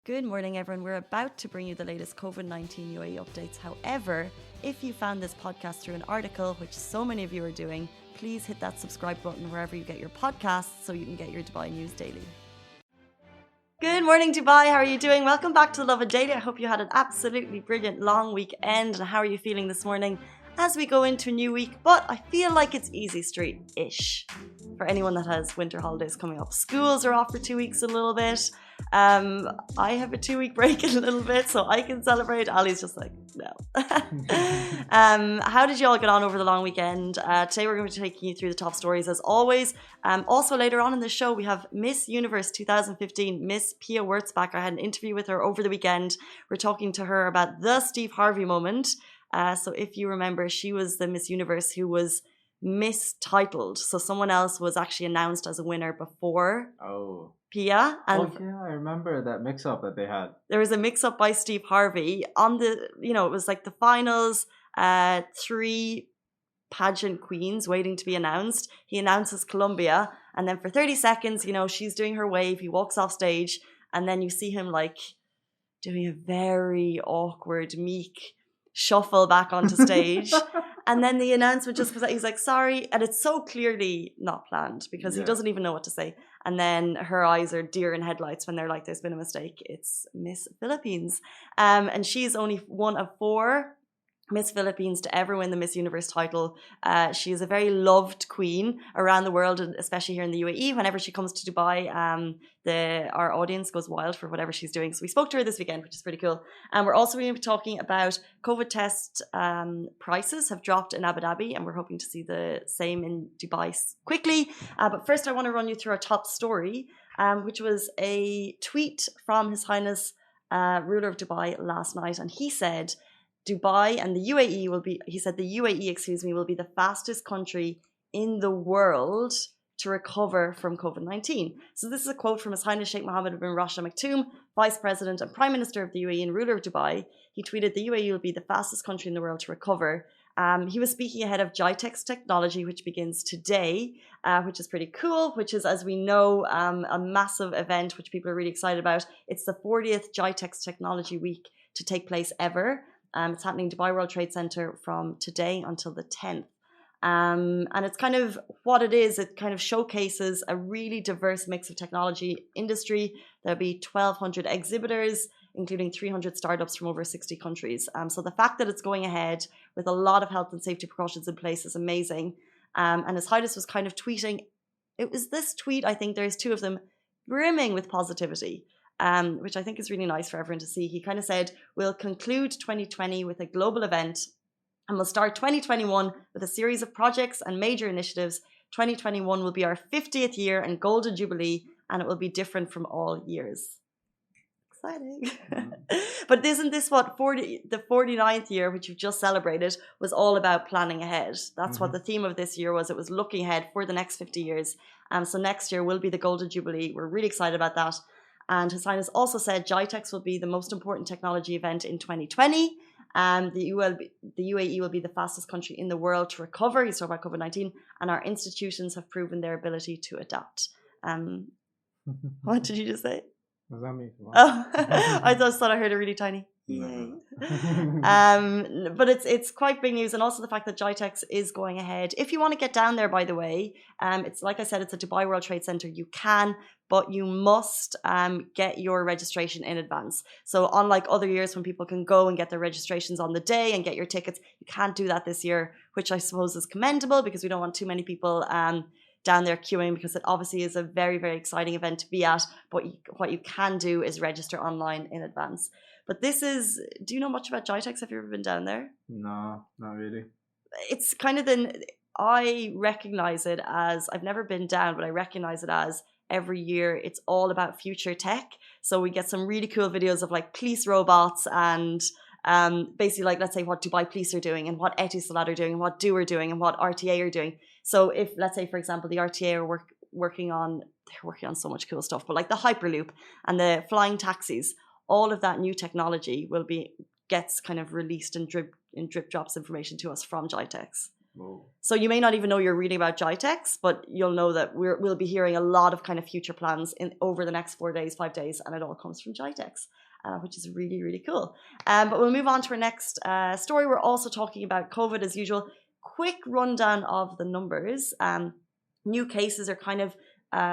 Good morning, everyone. We're about to bring you the latest COVID-19 UAE updates. However, if you found this podcast through an article, which so many of you are doing, please hit that subscribe button wherever you get your podcasts so you can get your Dubai news daily. Good morning, Dubai. How are you doing? Welcome back to Lovin Daily. I hope you had an absolutely brilliant long weekend. And how are you feeling this morning as we go into a new week? But I feel like it's easy street-ish for anyone that has winter holidays coming up. Schools are off for 2 weeks a little bit. I have a 2-week break in a little bit, so I can celebrate. Ali's just like, no. How did you all get on over the long weekend? Today we're going to be taking you through the top stories as always. Also later on in the show, we have Miss Universe 2015, Miss Pia Wurtzbach. I had an interview with her over the weekend. We're talking to her about the Steve Harvey moment. So if you remember, she was the Miss Universe who was mistitled. So someone else was actually announced as a winner before Pia. And yeah, I remember that mix-up that they had. There was a mix-up by Steve Harvey on the, it was like the finals, 3 pageant queens waiting to be announced. He announces Colombia, and then for 30 seconds, she's doing her wave. He walks off stage, and then you see him like doing a very awkward, meek shuffle back onto stage. And then the announcement just comes out. He's like, sorry. And it's so clearly not planned because he doesn't even know what to say. And then her eyes are deer in headlights when they're like, there's been a mistake. It's Miss Philippines. And she's only one of 4 Miss Philippines to ever win the Miss Universe title. She is a very loved queen around the world, and especially here in the UAE. Whenever she comes to Dubai, our audience goes wild for whatever she's doing. So we spoke to her this weekend, which is pretty cool. And we're also going to be talking about COVID test prices have dropped in Abu Dhabi, and we're hoping to see the same in Dubai quickly. But first, I want to run you through our top story, which was a tweet from His Highness Ruler of Dubai last night, and he said, Dubai and the UAE will be the fastest country in the world to recover from COVID-19. So this is a quote from His Highness Sheikh Mohammed bin Rashid Al Maktoum, Vice President and Prime Minister of the UAE and ruler of Dubai. He tweeted, the UAE will be the fastest country in the world to recover. He was speaking ahead of GITEX technology, which begins today, which is pretty cool, which is, as we know, a massive event, which people are really excited about. It's the 40th GITEX Technology Week to take place ever. It's happening in Dubai World Trade Center from today until the 10th. And it's kind of what it is. It kind of showcases a really diverse mix of technology industry. There'll be 1,200 exhibitors, including 300 startups from over 60 countries. So the fact that it's going ahead with a lot of health and safety precautions in place is amazing. And His Highness was kind of tweeting. It was this tweet, I think there's 2 of them, brimming with positivity. Which I think is really nice for everyone to see. He kind of said, we'll conclude 2020 with a global event and we'll start 2021 with a series of projects and major initiatives. 2021 will be our 50th year and golden jubilee, and it will be different from all years. Exciting. But isn't this what the 49th year, which you've just celebrated, was all about planning ahead? That's what the theme of this year was. It was looking ahead for the next 50 years. So next year will be the golden jubilee. We're really excited about that. And His Highness also said GITEX will be the most important technology event in 2020. The UAE will be the fastest country in the world to recover. He's talking about COVID-19. And our institutions have proven their ability to adapt. What did you just say? Was that me? Oh, I just thought I heard a really tiny yay. But it's quite big news, and also the fact that GITEX is going ahead. If you want to get down there, by the way, it's like I said, it's a Dubai World Trade Center. You can, but you must get your registration in advance. So unlike other years when people can go and get their registrations on the day and get your tickets, you can't do that this year, which I suppose is commendable because we don't want too many people down there queuing, because it obviously is a very, very exciting event to be at. But what you can do is register online in advance. But do you know much about GITEX? Have you ever been down there? No, not really. It's kind of I recognize it as, I've never been down, but I recognize it as every year it's all about future tech. So we get some really cool videos of like police robots and basically like, let's say what Dubai police are doing and what Etisalat are doing and what Do are doing and what RTA are doing. So if, let's say, for example, the RTA are working on so much cool stuff, but like the Hyperloop and the flying taxis, all of that new technology gets kind of released in drip drops information to us from GITEX. Whoa. So you may not even know you're reading about GITEX, but you'll know that we'll be hearing a lot of kind of future plans over the next 4 days, 5 days, and it all comes from GITEX, which is really, really cool. But we'll move on to our next story. We're also talking about COVID as usual. Quick rundown of the numbers. New cases are kind of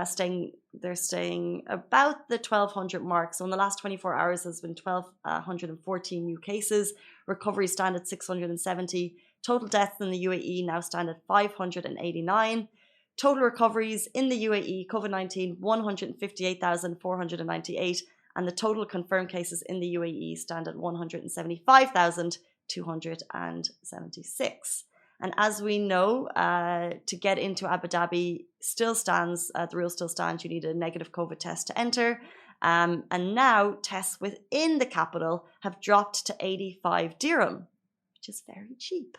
staying about the 1,200 mark. So in the last 24 hours, there's been 1,214 new cases. Recovery stand at 670. Total deaths in the UAE now stand at 589. Total recoveries in the UAE, COVID-19, 158,498. And the total confirmed cases in the UAE stand at 175,276. And as we know, to get into Abu Dhabi still stands, the rule still stands, you need a negative COVID test to enter. And now tests within the capital have dropped to 85 dirham, which is very cheap.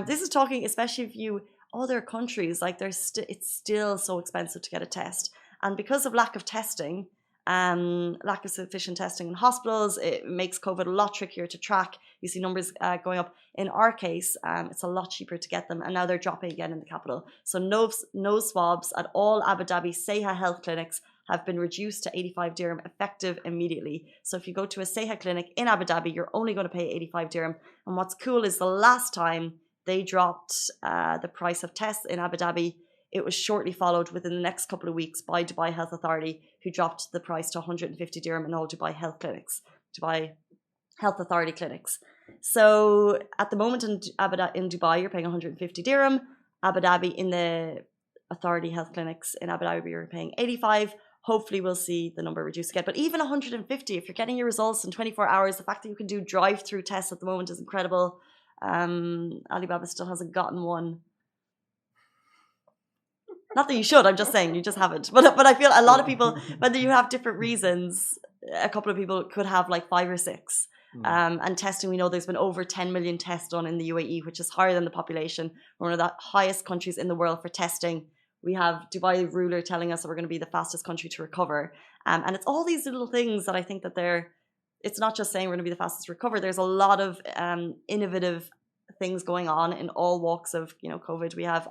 This is talking, especially if you, other countries, like it's still so expensive to get a test. And because of lack of testing, lack of sufficient testing in hospitals, it makes COVID a lot trickier to track. You see numbers going up. In our case, it's a lot cheaper to get them, and now they're dropping again in the capital. So nose swabs at all Abu Dhabi Seha health clinics have been reduced to 85 dirham effective immediately. So if you go to a Seha clinic in Abu Dhabi, you're only going to pay 85 dirham. And what's cool is the last time they dropped the price of tests in Abu Dhabi, it was shortly followed within the next couple of weeks by Dubai Health Authority, who dropped the price to 150 dirham in all Dubai health clinics, Dubai Health Authority clinics. So at the moment in Dubai, you're paying 150 dirham. Abu Dhabi, in the authority health clinics in Abu Dhabi, you're paying 85. Hopefully we'll see the number reduce again. But even 150, if you're getting your results in 24 hours, the fact that you can do drive-through tests at the moment is incredible. Alibaba still hasn't gotten one. Not that you should, I'm just saying you just haven't. But I feel a lot of people, whether you have different reasons, a couple of people could have like 5 or 6. And testing, we know there's been over 10 million tests done in the UAE, which is higher than the population. We're one of the highest countries in the world for testing. We have Dubai ruler telling us that we're going to be the fastest country to recover. And it's all these little things that I think that it's not just saying we're going to be the fastest to recover. There's a lot of innovative things going on in all walks of COVID. We have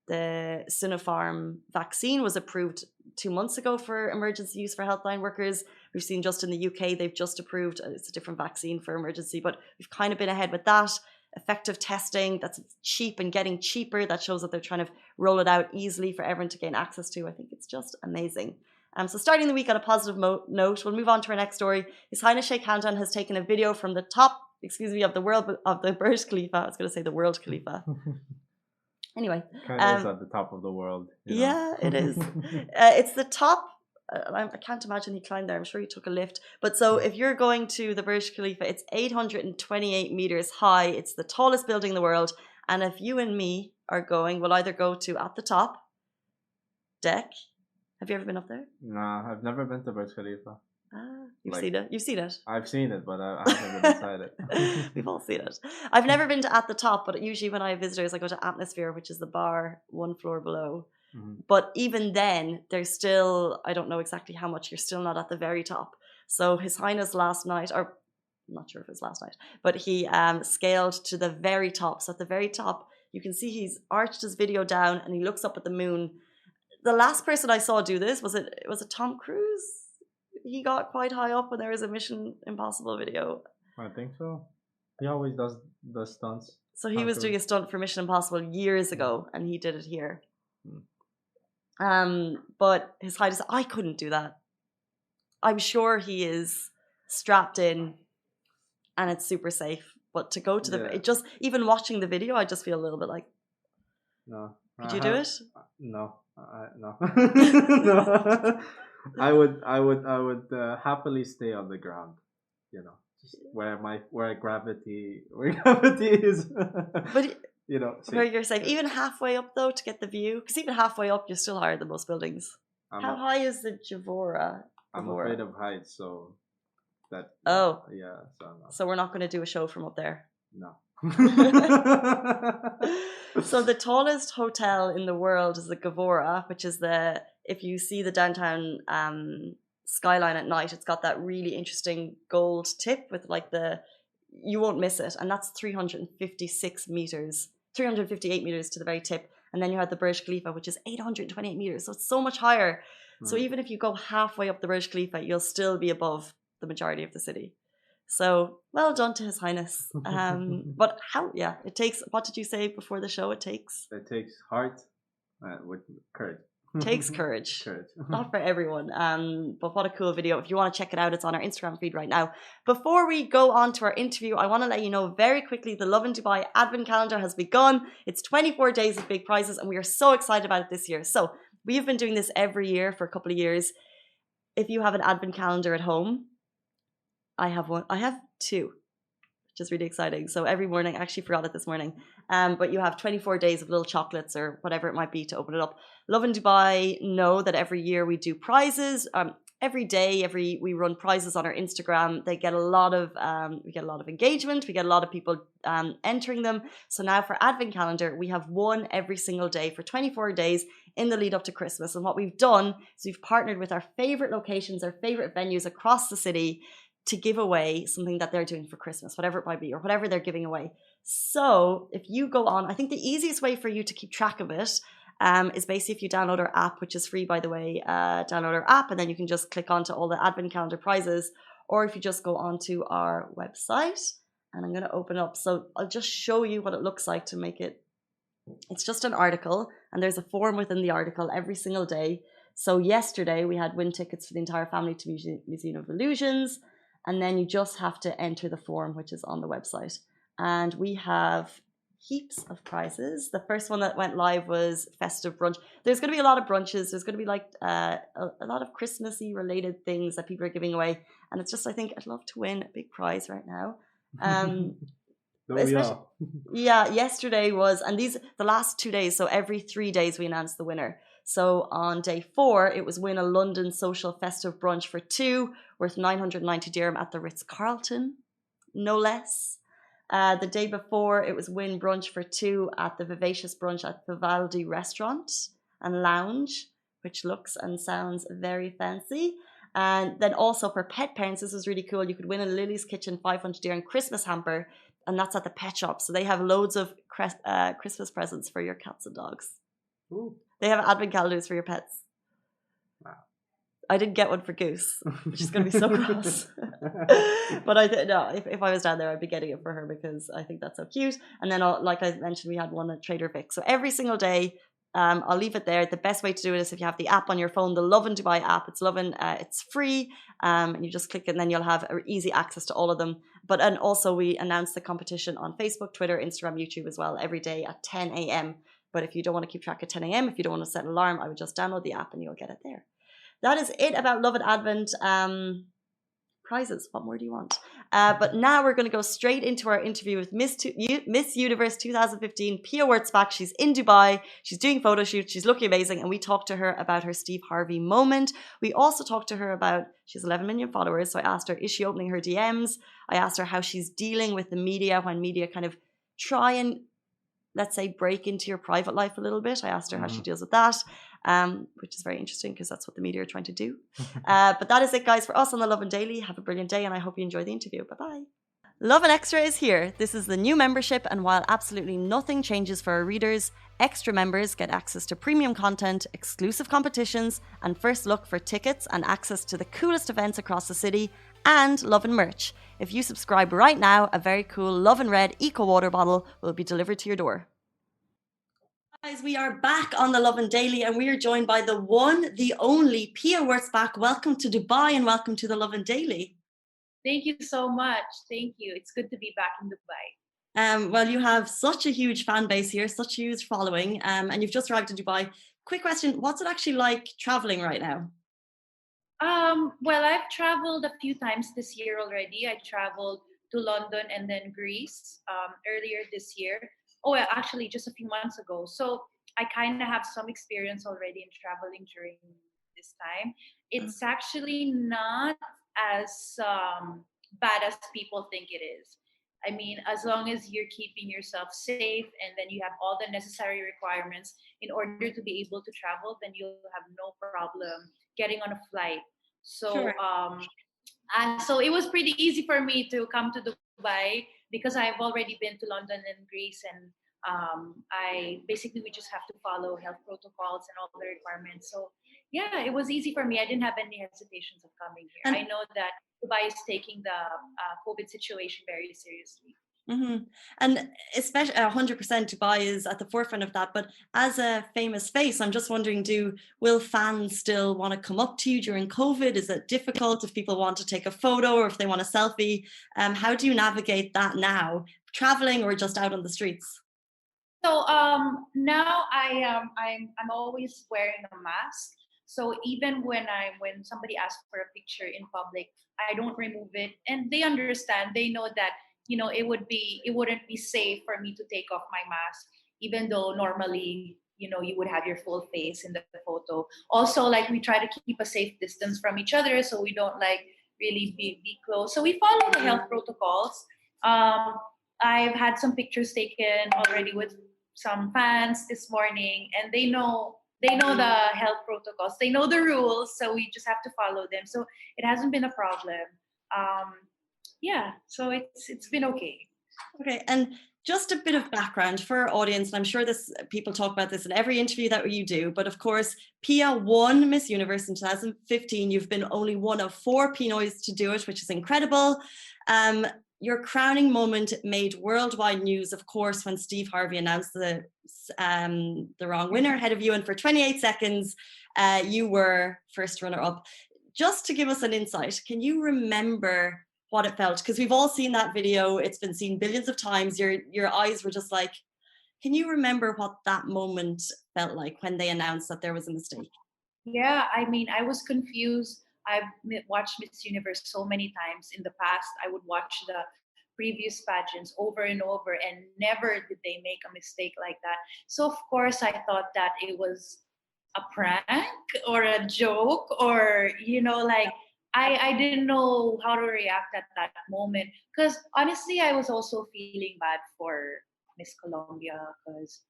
the Sinopharm vaccine was approved 2 months ago for emergency use for healthline workers. We've seen just in the UK, they've just approved, it's a different vaccine for emergency, but we've kind of been ahead with that. Effective testing that's cheap and getting cheaper. That shows that they're trying to roll it out easily for everyone to gain access to. I think it's just amazing. So starting the week on a positive note, we'll move on to our next story. His Highness Sheikh Hamdan has taken a video from the top, of the Burj Khalifa. I was going to say the World Khalifa. Anyway, kind of is at the top of the world. Yeah, it is. It's the top. I can't imagine he climbed there. I'm sure he took a lift. But so if you're going to the Burj Khalifa, it's 828 meters high. It's the tallest building in the world. And if you and me are going, we'll either go to at the top deck. Have you ever been up there? No, I've never been to Burj Khalifa. You've seen it. You've seen it. I've seen it, but I haven't been inside it. We've all seen it. I've never been to at the top, but usually when I have visitors, I go to Atmosphere, which is the bar 1 floor below. Mm-hmm. But even then, there's still, I don't know exactly how much, you're still not at the very top. So His Highness last night, or I'm not sure if it was last night, but he scaled to the very top. So at the very top, you can see he's arched his video down and he looks up at the moon. The last person I saw do this, was it Tom Cruise? He got quite high up when there was a Mission Impossible video. I think so. He always does the stunts. So he was doing a stunt for Mission Impossible years ago, and he did it here. But His Highness, I couldn't do that. I'm sure he is strapped in, and it's super safe. But to go to it just even watching the video, I just feel a little bit like, no. Could you do it? No, no. No. I would happily stay on the ground, just where gravity is. But where you're safe, even halfway up though, to get the view, because even halfway up, you're still higher than most buildings. How high is the Javora? I'm afraid of heights, so that. Oh. Yeah. So we're not going to do a show from up there. No. So the tallest hotel in the world is the Gavora, which is if you see the downtown skyline at night, it's got that really interesting gold tip with you won't miss it. And that's 356 meters 358 meters to the very tip. And then you have the Burj Khalifa, which is 828 meters. So it's so much higher. So even if you go halfway up the Burj Khalifa, you'll still be above the majority of the city. So well done to His Highness. But it takes, what did you say before the show? It takes heart with courage. Takes courage. Not for everyone. But what a cool video. If you want to check it out, it's on our Instagram feed right now. Before we go on to our interview, I want to let you know very quickly the Lovin Dubai Advent Calendar has begun. It's 24 days of big prizes and we are so excited about it this year. So we have been doing this every year for a couple of years. If you have an Advent Calendar at home, I have one. I have two, which is really exciting. So every morning, I actually forgot it this morning, but you have 24 days of little chocolates or whatever it might be to open it up. Lovin Dubai know that every year we do prizes. Every day, we run prizes on our Instagram. They get a lot of we get a lot of engagement. We get a lot of people entering them. So now for Advent Calendar, we have one every single day for 24 days in the lead up to Christmas. And what we've done is we've partnered with our favorite locations, our favorite venues across the city to give away something that they're doing for Christmas, whatever it might be, or whatever they're giving away. So if you go on, I think the easiest way for you to keep track of it is basically if you download our app, which is free, by the way, download our app, and then you can just click onto all the Advent Calendar prizes, or if you just go onto our website, and I'm going to open up. So I'll just show you what it looks like to make it. It's just an article, and there's a form within the article every single day. So yesterday we had win tickets for the entire family to Museum of Illusions. And then you just have to enter the form, which is on the website. And we have heaps of prizes. The first one that went live was festive brunch. There's going to be a lot of brunches. There's going to be like a lot of Christmassy related things that people are giving away. And it's just, I think I'd love to win a big prize right now. Yesterday was, and the last 2 days, so every 3 days we announce the winner. So on day 4, it was win a London social festive brunch for 2 worth 990 dirham at the Ritz-Carlton, no less. The day before, it was win brunch for 2 at the Vivacious Brunch at Vivaldi Restaurant and Lounge, which looks and sounds very fancy. And then also for pet parents, this is really cool. You could win a Lily's Kitchen 500 dirham Christmas hamper, and that's at the pet shop. So they have loads of Christmas presents for your cats and dogs. Ooh. They have advent calendars for your pets. Wow. I didn't get one for Goose, which is going to be so gross. But if I was down there, I'd be getting it for her because I think that's so cute. And then, like I mentioned, we had one at Trader Vic. So every single day, I'll leave it there. The best way to do it is if you have the app on your phone, the Lovin Dubai app. It's Lovin. It's free, and you just click it, and then you'll have easy access to all of them. And also we announce the competition on Facebook, Twitter, Instagram, YouTube as well every day at 10 a.m. But if you don't want to keep track at 10 a.m., if you don't want to set an alarm, I would just download the app and you'll get it there. That is it about Lovin Advent prizes. What more do you want? But now we're going to go straight into our interview with Miss Universe 2015, Pia Wurtzbach. She's in Dubai. She's doing photo shoots. She's looking amazing. And we talked to her about her Steve Harvey moment. We also talked to her about, she has 11 million followers. So I asked her, is she opening her DMs? I asked her how she's dealing with the media when media kind of try and, let's say, break into your private life a little bit. I asked her how she deals with that, which is very interesting because that's what the media are trying to do. But that is it, guys, for us on the Lovin Daily. Have a brilliant day, and I hope you enjoy the interview. Bye-bye. Lovin Extra is here. This is the new membership, and while absolutely nothing changes for our readers, extra members get access to premium content, exclusive competitions, and first look for tickets and access to the coolest events across the city, and Lovin merch. If you subscribe right now, a very cool Lovin Red Eco Water bottle will be delivered to your door. Guys, we are back on the Lovin Daily, and we are joined by the one, the only Pia Wurtzbach. Welcome to Dubai and welcome to the Lovin Daily. Thank you so much. Thank you. It's good to be back in Dubai. Well, you have such a huge fan base here, such a huge following, and you've just arrived in Dubai. Quick question, what's it actually like traveling right now? Well, I've traveled a few times this year already. I traveled to London and then Greece earlier this year. Oh, actually, just a few months ago. So I kind of have some experience already in traveling during this time. It's actually not as bad as people think it is. I mean, as long as you're keeping yourself safe and then you have all the necessary requirements in order to be able to travel, then you'll have no problem getting on a flight. So, Sure. So it was pretty easy for me to come to Dubai because I've already been to London and Greece, and We just have to follow health protocols and all the requirements. So yeah, it was easy for me. I didn't have any hesitations of coming here. And I know that Dubai is taking the COVID situation very seriously. And especially 100% Dubai is at the forefront of that. But as a famous face, I'm just wondering, will fans still want to come up to you during COVID? Is it difficult if people want to take a photo or if they want a selfie? How do you navigate that now, traveling or just out on the streets? So now I'm always wearing a mask. So even when somebody asks for a picture in public, I don't remove it, and they understand. They know that it wouldn't be safe for me to take off my mask, even though normally you would have your full face in the photo. Also, like, we try to keep a safe distance from each other, so we don't like really be close. So we follow the health protocols. I've had some pictures taken already with some fans this morning, and they know the health protocols. They know the rules, so we just have to follow them. So it hasn't been a problem. Yeah, so it's been okay. Okay, and just a bit of background for our audience, and I'm sure people talk about this in every interview that you do, but of course, Pia won Miss Universe in 2015. You've been only one of 4 Pinoys to do it, which is incredible. Your crowning moment made worldwide news, of course, when Steve Harvey announced the wrong winner ahead of you, and for 28 seconds, you were first runner-up. Just to give us an insight, can you remember what it felt? Because we've all seen that video. It's been seen billions of times. Your eyes were just like, can you remember what that moment felt like when they announced that there was a mistake? Yeah, I mean, I was confused. I've watched Miss Universe so many times in the past. I would watch the previous pageants over and over, and never did they make a mistake like that. So of course I thought that it was a prank or a joke, or like, I didn't know how to react at that moment, because honestly I was also feeling bad for Miss Colombia, because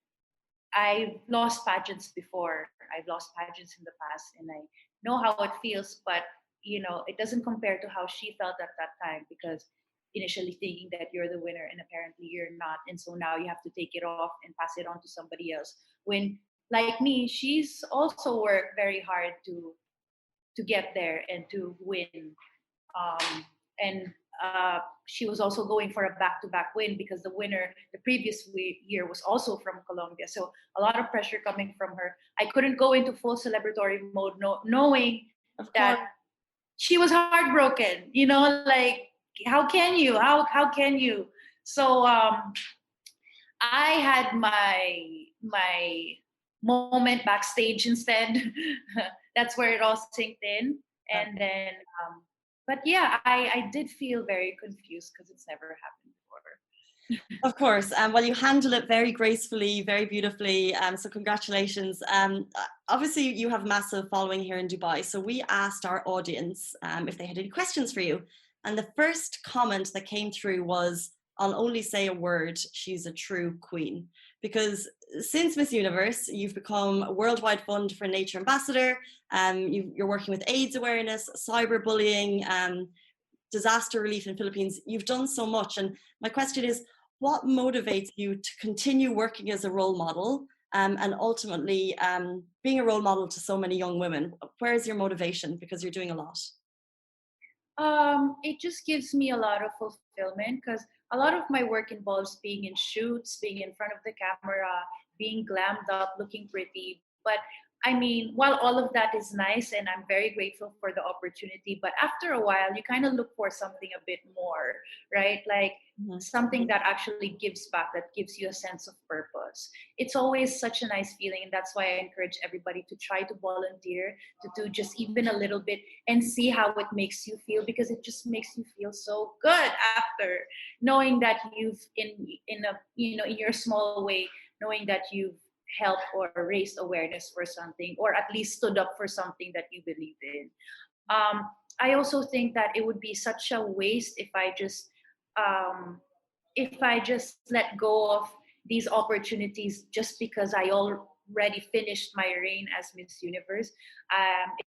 I've lost pageants before. I've lost pageants in the past, and I know how it feels, but it doesn't compare to how she felt at that time, because initially thinking that you're the winner and apparently you're not, and so now you have to take it off and pass it on to somebody else, when, like me, she's also worked very hard to get there and to win. And she was also going for a back-to-back win, because the winner the previous year was also from Colombia. So a lot of pressure coming from her. I couldn't go into full celebratory mode, knowing that she was heartbroken. Like, how can you? How can you? So I had my moment backstage instead. That's where it all sinked in, and then. But yeah, I did feel very confused, because it's never happened before. Of course. Well, you handle it very gracefully, very beautifully. So congratulations. Obviously, you have a massive following here in Dubai. So we asked our audience if they had any questions for you. And the first comment that came through was, I'll only say a word, she's a true queen. Because since Miss Universe, you've become a Worldwide Fund for Nature ambassador. You're working with AIDS awareness, cyberbullying, disaster relief in Philippines. You've done so much. And my question is, what motivates you to continue working as a role model, and ultimately being a role model to so many young women? Where is your motivation? Because you're doing a lot. It just gives me a lot of fulfillment, because a lot of my work involves being in shoots, being in front of the camera, being glammed up, looking pretty. But I mean, while all of that is nice, and I'm very grateful for the opportunity, but after a while, you kind of look for something a bit more, right? Like something that actually gives back, that gives you a sense of purpose. It's always such a nice feeling, and that's why I encourage everybody to try to volunteer, to do just even a little bit, and see how it makes you feel, because it just makes you feel so good after, knowing that you've in your small way, knowing that you've helped or raised awareness for something, or at least stood up for something that you believe in. I also think that it would be such a waste if I just let go of these opportunities just because I already finished my reign as Miss Universe.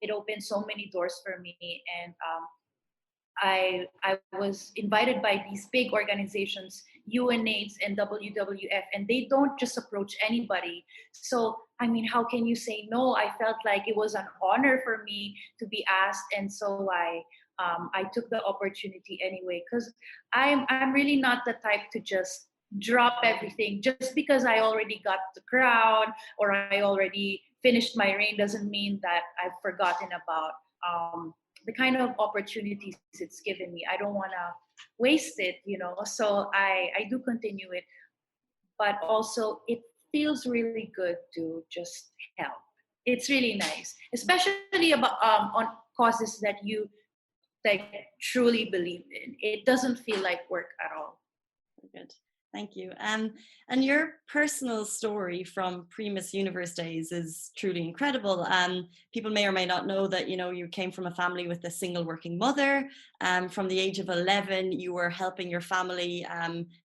It opened so many doors for me, and I was invited by these big organizations, UNAIDS and WWF, and they don't just approach anybody. So, I mean, how can you say no? I felt like it was an honor for me to be asked, and so I took the opportunity anyway, because I'm really not the type to just drop everything just because I already got the crown or I already finished my reign doesn't mean that I've forgotten about the kind of opportunities it's given me. I don't want to waste it, so I do continue it, but also it feels really good to just help. It's really nice, especially about on causes that you like truly believe in. It doesn't feel like work at all. Good. Thank you. And your personal story from pre-Miss Universe days is truly incredible. People may or may not know that, you came from a family with a single working mother. From the age of 11, you were helping your family,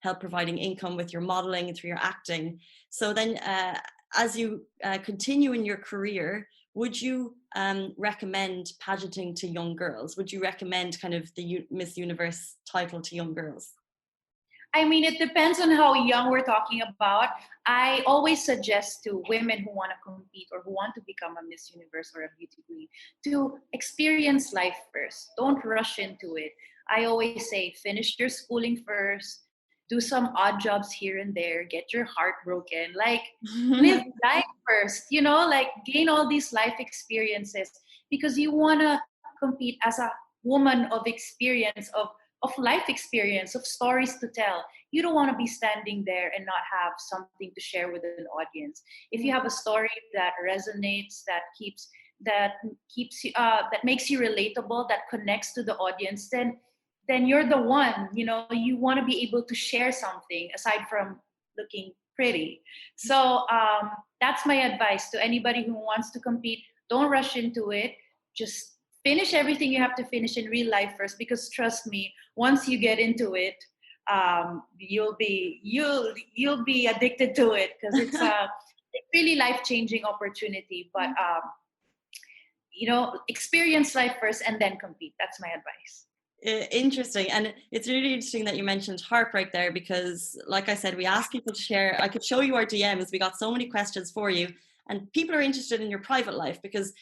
help providing income with your modeling and through your acting. So then as you continue in your career, would you recommend pageanting to young girls? Would you recommend kind of the Miss Universe title to young girls? I mean, it depends on how young we're talking about. I always suggest to women who want to compete or who want to become a Miss Universe or a beauty queen to experience life first. Don't rush into it. I always say, finish your schooling first, do some odd jobs here and there, get your heart broken, like live life first, like gain all these life experiences, because you want to compete as a woman of experience, of life experience, of stories to tell. You don't want to be standing there and not have something to share with an audience. If you have a story that resonates, that makes you relatable, that connects to the audience, then you're the one. You want to be able to share something aside from looking pretty. So that's my advice to anybody who wants to compete. Don't rush into it. Just finish everything you have to finish in real life first, because trust me, once you get into it, you'll be addicted to it, because it's a really life-changing opportunity. But experience life first and then compete. That's my advice. Interesting. And it's really interesting that you mentioned heartbreak there, because like I said, we asked people to share. I could show you our DMs. We got so many questions for you, and people are interested in your private life, because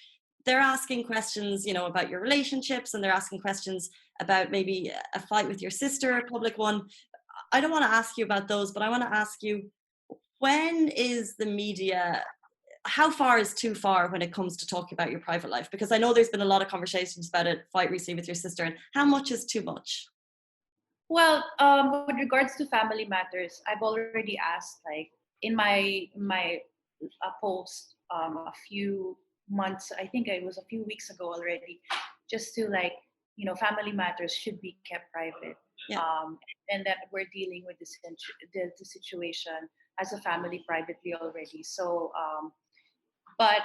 they're asking questions, about your relationships, and they're asking questions about maybe a fight with your sister, a public one. I don't want to ask you about those, but I want to ask you, when is the media, how far is too far when it comes to talking about your private life? Because I know there's been a lot of conversations about a fight recently with your sister, and how much is too much? Well, with regards to family matters, I've already asked, like in my post a few months, I think it was a few weeks ago already, just to family matters should be kept private. Yeah. And that we're dealing with the situation as a family privately already. So, but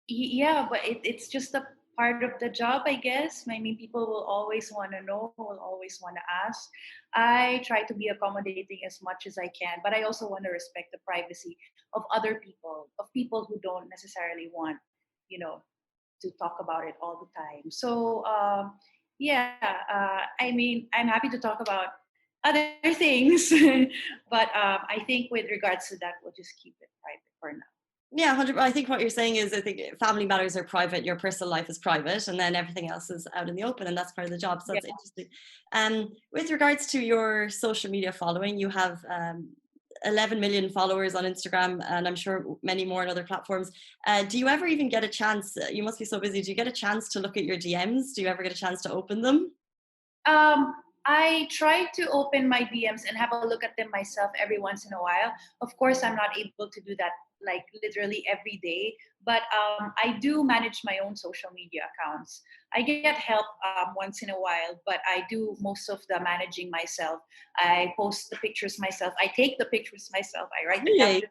it's just a part of the job, I guess. I mean, people will always want to know, will always want to ask. I try to be accommodating as much as I can, but I also want to respect the privacy of other people, of people who don't necessarily want, to talk about it all the time. So, I mean, I'm happy to talk about other things, but I think with regards to that, we'll just keep it private for now. Yeah, 100%. I think what you're saying is, I think family matters are private, your personal life is private, and then everything else is out in the open, and that's part of the job. So that's interesting. With regards to your social media following, you have 11 million followers on Instagram, and I'm sure many more on other platforms. Do you ever even get a chance, you must be so busy, do you get a chance to look at your DMs? Do you ever get a chance to open them? I try to open my DMs and have a look at them myself every once in a while. Of course, I'm not able to do that like literally every day, but I do manage my own social media accounts. I get help once in a while, but I do most of the managing myself. I post the pictures myself. I take the pictures myself. I write the captions.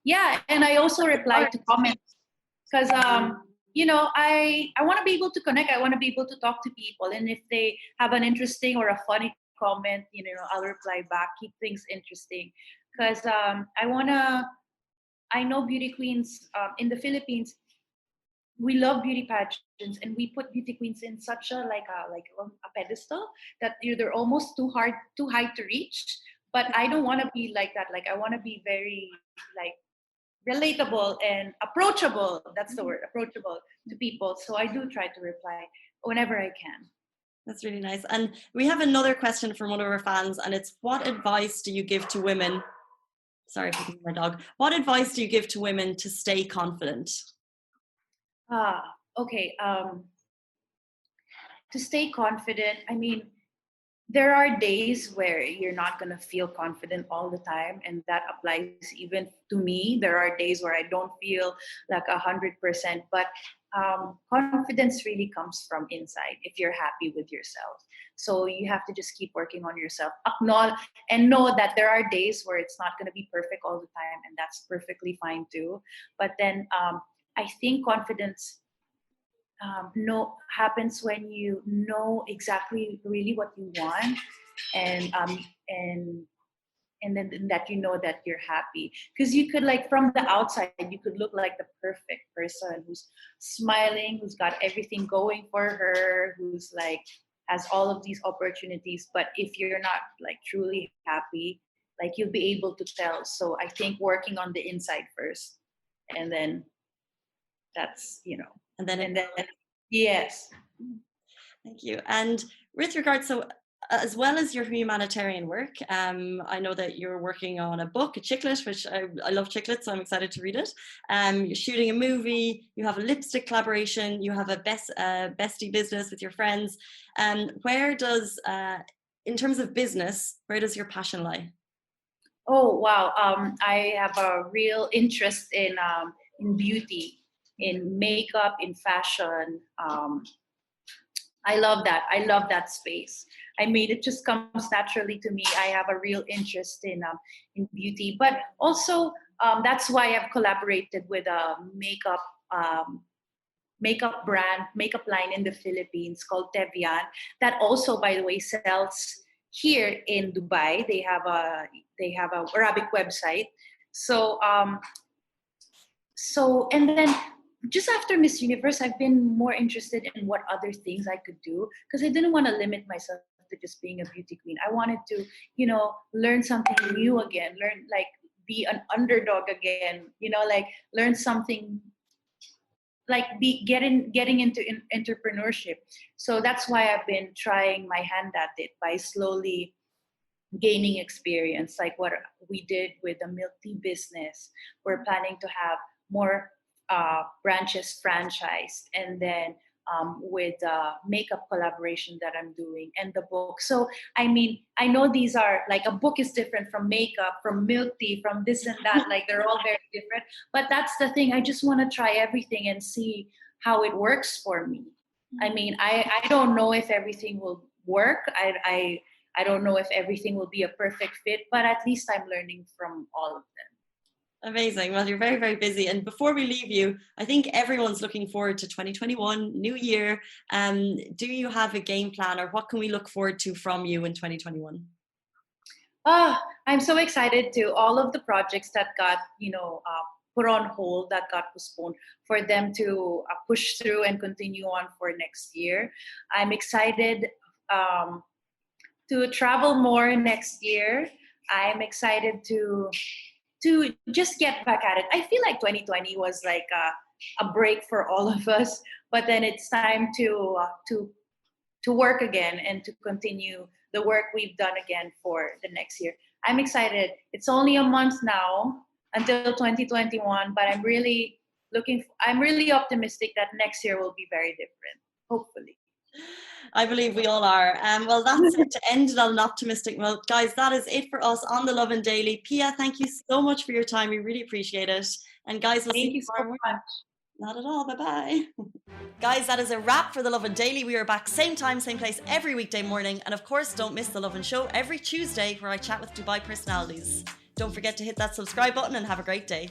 Yeah, and I also reply to comments, because I want to be able to connect. I want to be able to talk to people, and if they have an interesting or a funny comment, I'll reply back. Keep things interesting, because I know beauty queens in the Philippines, we love beauty pageants, and we put beauty queens in such a a pedestal that they're almost too high to reach. But I don't want to be like that. Like, I want to be very like relatable and approachable. That's the word, approachable to people. So I do try to reply whenever I can. That's really nice. And we have another question from one of our fans, and it's, what advice do you give to women? Sorry for my dog. What advice do you give to women to stay confident? Okay. To stay confident, I mean, there are days where you're not going to feel confident all the time, and that applies even to me. There are days where I don't feel like 100%, but confidence really comes from inside if you're happy with yourself. So you have to just keep working on yourself, acknowledge and know that there are days where it's not going to be perfect all the time, and that's perfectly fine too. But then I think confidence happens when you know exactly really what you want, and and then that you know that you're happy, because you could, like, from the outside you could look like the perfect person who's smiling, who's got everything going for her, who's like has all of these opportunities, but if you're not like truly happy, like, you'll be able to tell. So I think working on the inside first, and then that's And then yes. Thank you. And with regards, so as well as your humanitarian work, I know that you're working on a book, a chiclet, which I love chiclets, so I'm excited to read it. You're shooting a movie, you have a lipstick collaboration, you have a bestie business with your friends. Where does, in terms of business, where does your passion lie? Oh wow! I have a real interest in beauty, in makeup, in fashion. I love that. I love that space. I mean, it just comes naturally to me. I have a real interest in beauty, but also that's why I've collaborated with a makeup brand, makeup line in the Philippines called Tevian. That also, by the way, sells here in Dubai. They have a Arabic website. So and then just after Miss Universe, I've been more interested in what other things I could do, because I didn't want to limit myself to just being a beauty queen. I wanted to, learn something new again, be an underdog again, like learn something, like getting into entrepreneurship. So that's why I've been trying my hand at it by slowly gaining experience, like what we did with the milk tea business. We're planning to have more branches franchised, and then with makeup collaboration that I'm doing, and the book. So I mean, I know these are like, a book is different from makeup, from milk tea, from this and that, like they're all very different. But that's the thing, I just want to try everything and see how it works for me. I mean, I don't know if everything will work. I don't know if everything will be a perfect fit, but at least I'm learning from all of them. Amazing. Well, you're very, very busy. And before we leave you, I think everyone's looking forward to 2021, new year. Do you have a game plan, or what can we look forward to from you in 2021? I'm so excited to all of the projects that got, put on hold, that got postponed, for them to push through and continue on for next year. I'm excited to travel more next year. I'm excited to just get back at it. I feel like 2020 was like a break for all of us, but then it's time to work again and to continue the work we've done again for the next year. I'm excited. It's only a month now until 2021, but I'm really optimistic that next year will be very different, hopefully. I believe we all are. Well, that's it, to end it on an optimistic note. Guys, that is it for us on the Lovin Daily. Pia, thank you so much for your time. We really appreciate it. And guys, we'll see you tomorrow. Thank you so much. Not at all. Bye-bye. Guys, that is a wrap for the Lovin Daily. We are back same time, same place every weekday morning. And of course, don't miss the Lovin Show every Tuesday, where I chat with Dubai personalities. Don't forget to hit that subscribe button, and have a great day.